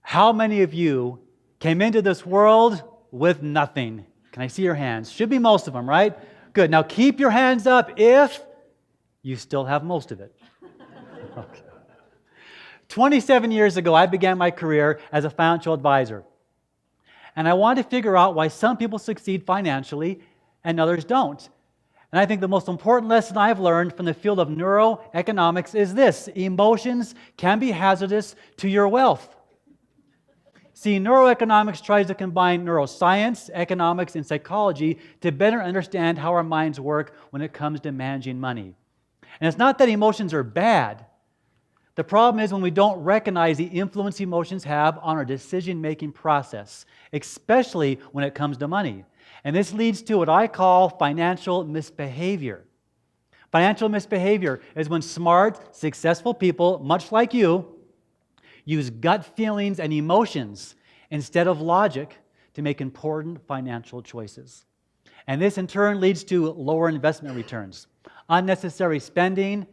How many of you came into this world with nothing? Can I see your hands? Should be most of them, right? Good. Now keep your hands up if you still have most of it. Okay. 27 years ago, I began my career as a financial advisor. And I wanted to figure out why some people succeed financially and others don't. And I think the most important lesson I've learned from the field of neuroeconomics is this: emotions can be hazardous to your wealth. See, neuroeconomics tries to combine neuroscience, economics, and psychology to better understand how our minds work when it comes to managing money. And it's not that emotions are bad. The problem is when we don't recognize the influence emotions have on our decision-making process, especially when it comes to money. And this leads to what I call financial misbehavior. Financial misbehavior is when smart, successful people, much like you, use gut feelings and emotions instead of logic to make important financial choices. And this in turn leads to lower investment returns, unnecessary spending,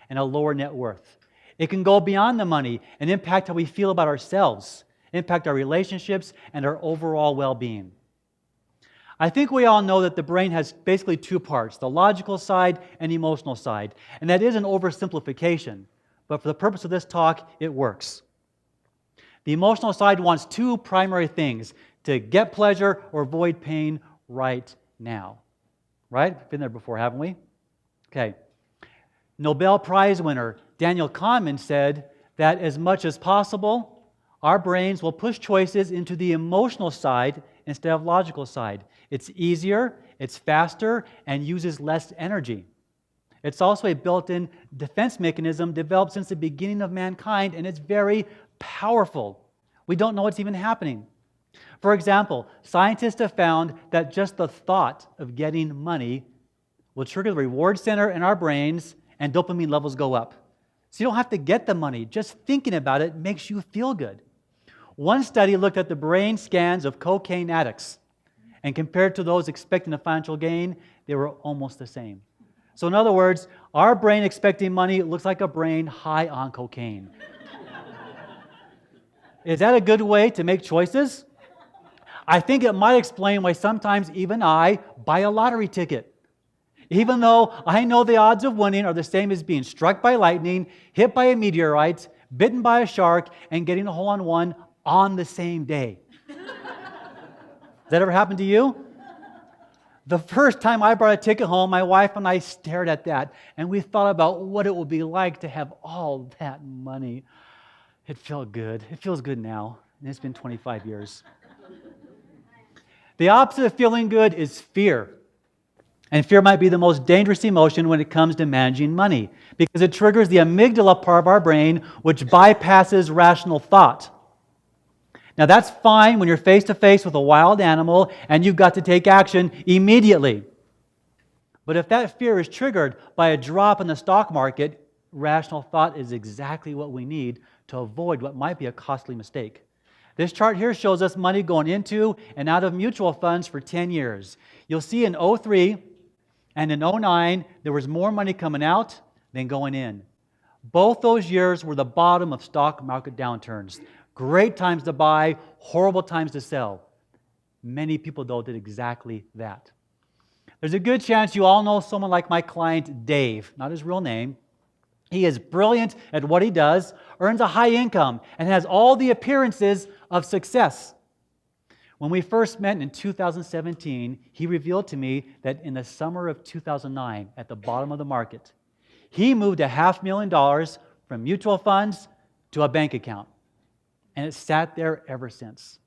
and a lower net worth. It can go beyond the money and impact how we feel about ourselves, impact our relationships, and our overall well-being. I think we all know that the brain has basically two parts, the logical side and emotional side. And that is an oversimplification, but for the purpose of this talk, it works. The emotional side wants two primary things: to get pleasure or avoid pain right now. Right? Been there before, haven't we? Okay. Nobel Prize winner Daniel Kahneman said that as much as possible, our brains will push choices into the emotional side instead of logical side. It's easier, it's faster, and uses less energy. It's also a built-in defense mechanism developed since the beginning of mankind, and it's very powerful. We don't know what's even happening. For example, scientists have found that just the thought of getting money will trigger the reward center in our brains, and dopamine levels go up. So you don't have to get the money. Just thinking about it makes you feel good. One study looked at the brain scans of cocaine addicts, and compared to those expecting a financial gain, they were almost the same. So in other words, our brain expecting money looks like a brain high on cocaine. Is that a good way to make choices? I think it might explain why sometimes even I buy a lottery ticket. Even though I know the odds of winning are the same as being struck by lightning, hit by a meteorite, bitten by a shark, and getting a hole-in-one on the same day. Has that ever happened to you? The first time I brought a ticket home, my wife and I stared at that, and we thought about what it would be like to have all that money. It felt good. It feels good now, and it's been 25 years. The opposite of feeling good is fear. And fear might be the most dangerous emotion when it comes to managing money, because it triggers the amygdala part of our brain, which bypasses rational thought. Now that's fine when you're face to face with a wild animal and you've got to take action immediately. But if that fear is triggered by a drop in the stock market, rational thought is exactly what we need to avoid what might be a costly mistake. This chart here shows us money going into and out of mutual funds for 10 years. You'll see in 2003 and in 2009, there was more money coming out than going in. Both those years were the bottom of stock market downturns. Great times to buy, horrible times to sell. Many people, though, did exactly that. There's a good chance you all know someone like my client, Dave, not his real name. He is brilliant at what he does, earns a high income, and has all the appearances of success. When we first met in 2017, he revealed to me that in the summer of 2009, at the bottom of the market, he moved $500,000 from mutual funds to a bank account. And it sat there ever since.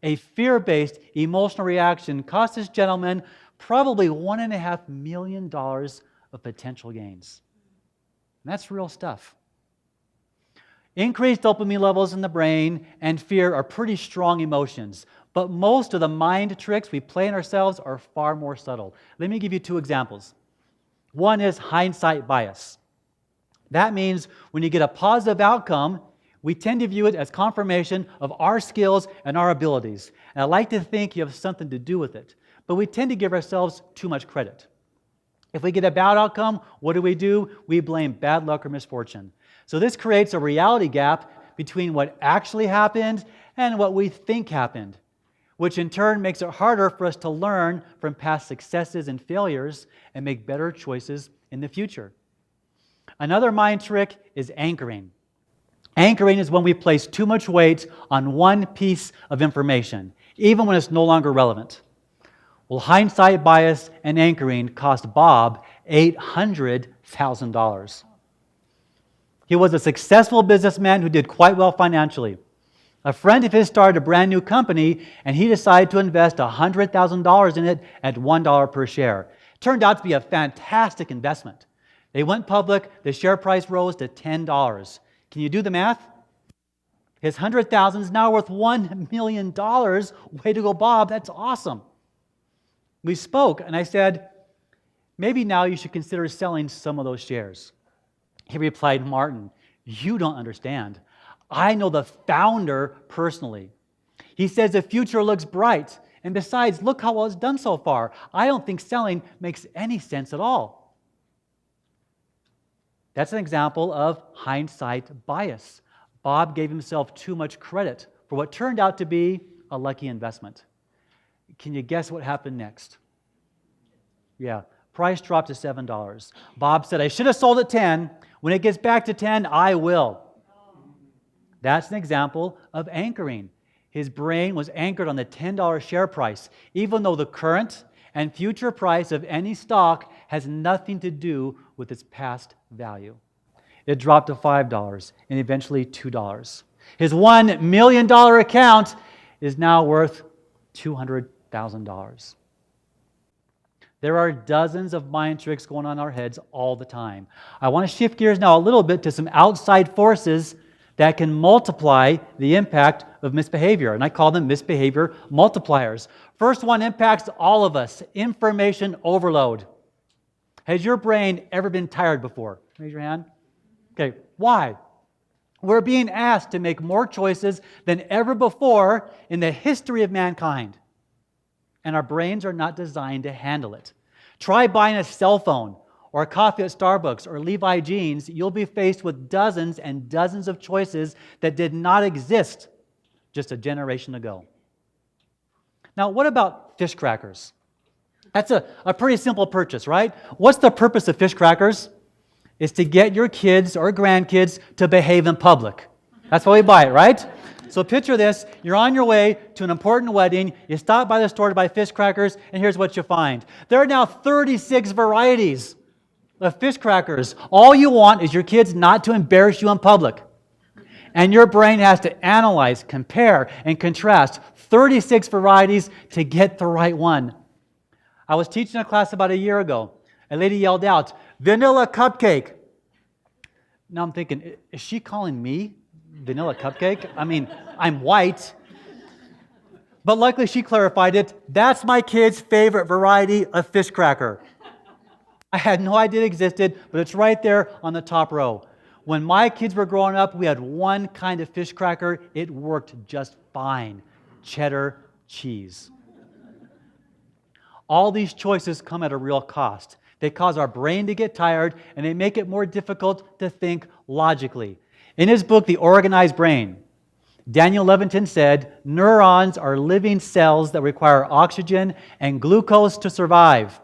A fear-based emotional reaction cost this gentleman probably $1.5 million of potential gains. And that's real stuff. Increased dopamine levels in the brain and fear are pretty strong emotions, but most of the mind tricks we play on ourselves are far more subtle. Let me give you two examples. One is hindsight bias. That means when you get a positive outcome, we tend to view it as confirmation of our skills and our abilities. And I like to think you have something to do with it, but we tend to give ourselves too much credit. If we get a bad outcome, what do? We blame bad luck or misfortune. So this creates a reality gap between what actually happened and what we think happened, which in turn makes it harder for us to learn from past successes and failures and make better choices in the future. Another mind trick is anchoring. Anchoring is when we place too much weight on one piece of information, even when it's no longer relevant. Well, hindsight bias and anchoring cost Bob $800,000. He was a successful businessman who did quite well financially. A friend of his started a brand new company, and he decided to invest $100,000 in it at $1 per share. Turned out to be a fantastic investment. They went public, the share price rose to $10. Can you do the math? His $100,000 is now worth $1 million. Way to go, Bob. That's awesome. We spoke, and I said, maybe now you should consider selling some of those shares. He replied, Martin, you don't understand. I know the founder personally. He says the future looks bright. And besides, look how well it's done so far. I don't think selling makes any sense at all. That's an example of hindsight bias. Bob gave himself too much credit for what turned out to be a lucky investment. Can you guess what happened next? Yeah, price dropped to $7. Bob said, I should have sold at 10. When it gets back to 10, I will. That's an example of anchoring. His brain was anchored on the $10 share price, even though the current and future price of any stock has nothing to do with its past value. It dropped to $5 and eventually $2. His $1 million account is now worth $200,000. There are dozens of mind tricks going on in our heads all the time. I want to shift gears now a little bit to some outside forces that can multiply the impact of misbehavior, and I call them misbehavior multipliers. First one impacts all of us, information overload. Has your brain ever been tired before? Raise your hand. Okay, why? We're being asked to make more choices than ever before in the history of mankind, and our brains are not designed to handle it. Try buying a cell phone or a coffee at Starbucks or Levi jeans. You'll be faced with dozens and dozens of choices that did not exist just a generation ago. Now, what about fish crackers? That's a pretty simple purchase, right? What's the purpose of fish crackers? It's to get your kids or grandkids to behave in public. That's why we buy it, right? So picture this, you're on your way to an important wedding, you stop by the store to buy fish crackers, and here's what you find. There are now 36 varieties of fish crackers. All you want is your kids not to embarrass you in public. And your brain has to analyze, compare, and contrast 36 varieties to get the right one. I was teaching a class about a year ago. A lady yelled out, vanilla cupcake. Now I'm thinking, is she calling me vanilla cupcake? I mean, I'm white. But luckily she clarified it. That's my kid's favorite variety of fish cracker. I had no idea it existed, but it's right there on the top row. When my kids were growing up, we had one kind of fish cracker. It worked just fine. Cheddar cheese. All these choices come at a real cost. They cause our brain to get tired, and they make it more difficult to think logically. In his book, The Organized Brain, Daniel Levitin said, neurons are living cells that require oxygen and glucose to survive.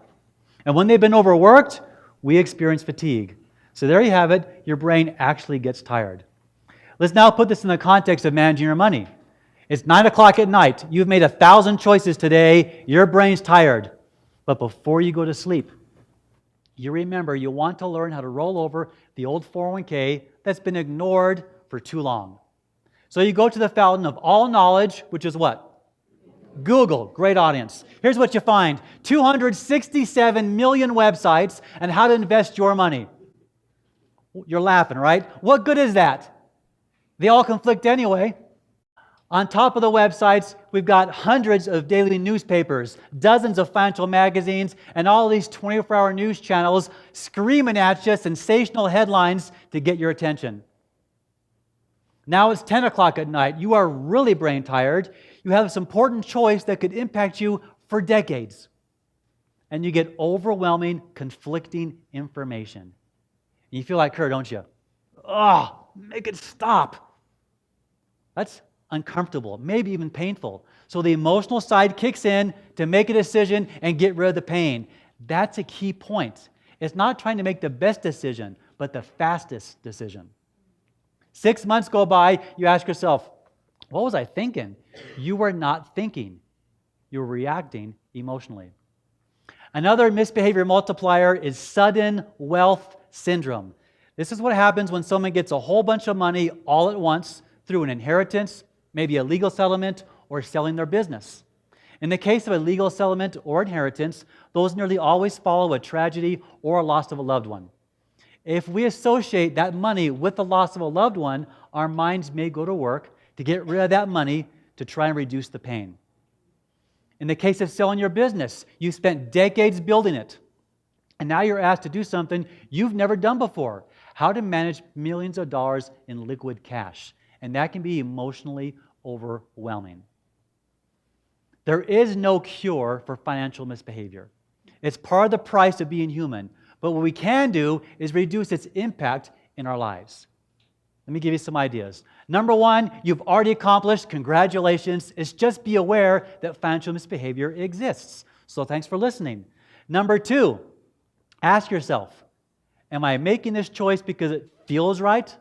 And when they've been overworked, we experience fatigue. So there you have it. Your brain actually gets tired. Let's now put this in the context of managing your money. It's 9 o'clock at night. You've made 1,000 choices today. Your brain's tired. But before you go to sleep, you remember you want to learn how to roll over the old 401k that's been ignored for too long. So you go to the fountain of all knowledge, which is what? Google, great audience. Here's what you find. 267 million websites on how to invest your money. You're laughing, right? What good is that? They all conflict anyway. On top of the websites, we've got hundreds of daily newspapers, dozens of financial magazines, and all these 24-hour news channels screaming at you sensational headlines to get your attention. Now it's 10 o'clock at night. You are really brain tired. You have this important choice that could impact you for decades. And you get overwhelming, conflicting information. And you feel like her, don't you? Oh, make it stop. That's uncomfortable, maybe even painful. So the emotional side kicks in to make a decision and get rid of the pain. That's a key point. It's not trying to make the best decision, but the fastest decision. 6 months go by, you ask yourself, what was I thinking? You were not thinking. You were reacting emotionally. Another misbehavior multiplier is sudden wealth syndrome. This is what happens when someone gets a whole bunch of money all at once through an inheritance, maybe a legal settlement, or selling their business. In the case of a legal settlement or inheritance, those nearly always follow a tragedy or a loss of a loved one. If we associate that money with the loss of a loved one, our minds may go to work to get rid of that money to try and reduce the pain. In the case of selling your business, you spent decades building it, and now you're asked to do something you've never done before, how to manage millions of dollars in liquid cash. And that can be emotionally overwhelming. There is no cure for financial misbehavior. It's part of the price of being human. But what we can do is reduce its impact in our lives. Let me give you some ideas. Number one, you've already accomplished. Congratulations. It's just be aware that financial misbehavior exists. So thanks for listening. Number two, ask yourself, am I making this choice because it feels right?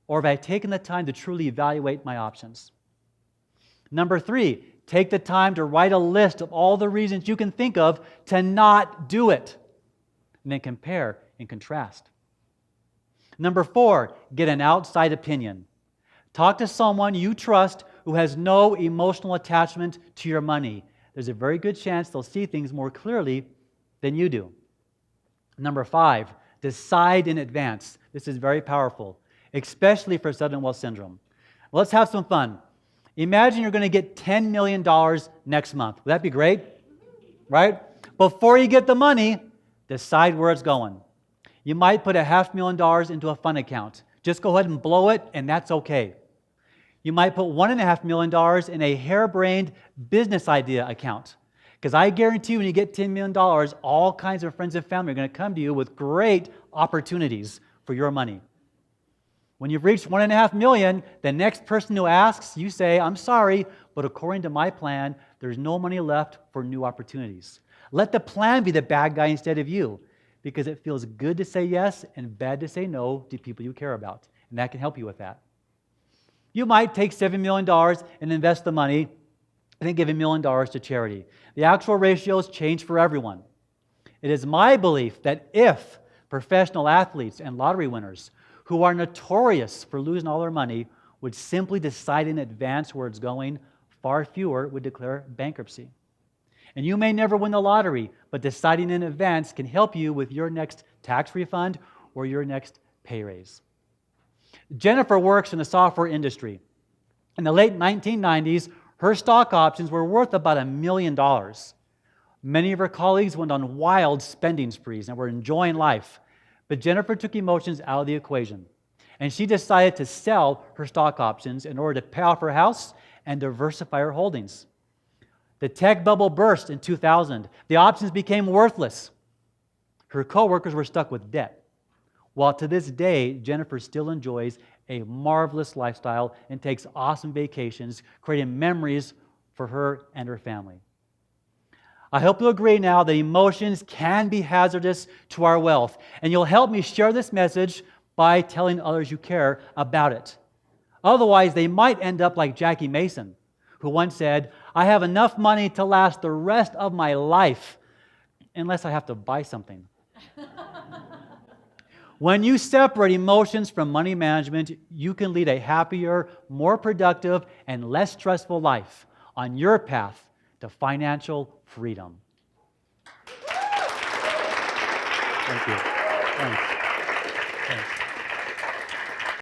Or have I taken the time to truly evaluate my options? Number three, take the time to write a list of all the reasons you can think of to not do it. And then compare and contrast. Number four, get an outside opinion. Talk to someone you trust who has no emotional attachment to your money. There's a very good chance they'll see things more clearly than you do. Number five, decide in advance. This is very powerful, especially for sudden wealth syndrome. Let's have some fun. Imagine you're going to get $10 million next month. Would that be great? Right? Before you get the money, decide where it's going. You might put $500,000 into a fund account. Just go ahead and blow it, and that's okay. You might put $1.5 million in a harebrained business idea account. Because I guarantee when you get $10 million, all kinds of friends and family are going to come to you with great opportunities for your money. When you've reached $1.5 million, the next person who asks, you say, I'm sorry, but according to my plan, there's no money left for new opportunities. Let the plan be the bad guy instead of you, because it feels good to say yes and bad to say no to people you care about, and that can help you with that. You might take $7 million and invest the money and then give $1 million to charity. The actual ratios change for everyone. It is my belief that if professional athletes and lottery winners who are notorious for losing all their money would simply decide in advance where it's going, far fewer would declare bankruptcy. And you may never win the lottery, but deciding in advance can help you with your next tax refund or your next pay raise. Jennifer works in the software industry. In the late 1990s, her stock options were worth about $1 million. Many of her colleagues went on wild spending sprees and were enjoying life. But Jennifer took emotions out of the equation, and she decided to sell her stock options in order to pay off her house and diversify her holdings. The tech bubble burst in 2000. The options became worthless. Her coworkers were stuck with debt. While to this day, Jennifer still enjoys a marvelous lifestyle and takes awesome vacations, creating memories for her and her family. I hope you'll agree now that emotions can be hazardous to our wealth, and you'll help me share this message by telling others you care about it. Otherwise, they might end up like Jackie Mason, who once said, I have enough money to last the rest of my life, unless I have to buy something. When you separate emotions from money management, you can lead a happier, more productive, and less stressful life on your path to financial freedom. Thank you. Thanks.